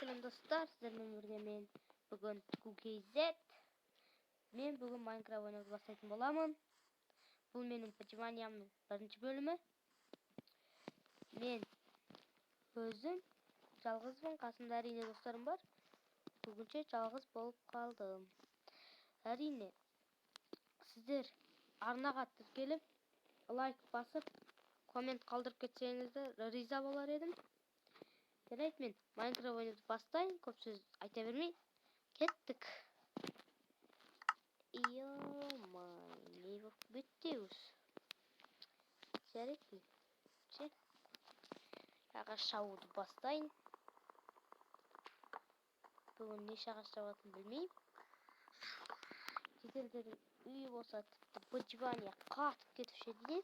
Selam dostlar, sizlerle birlikte men bugün QKZ. Men bugün Minecraft oynab başlaytın bolamın. Bu menin Pachivania'mın birinci bölümü. Men özüm жалгызмын, қасымда әрине достарым бар. Бүгінше жалғыз болып қалдым. Әрине сіздер арнаға тіркеліп, лайк басып, коммент қалдырып кетсеңіздер риза болар едім. Жарайды, мен Майнкрафт ойнауды бастайын, көп сөз айта бермей кеттік. Ё-май, не болып беттеуіз. Жарайды, ше. Ағаш шабуды бастайын. Бүгін неше ағаш шабатын білмеймін. Шетелдердің үйі болса тіпті Пачивания қатып кетуші еді.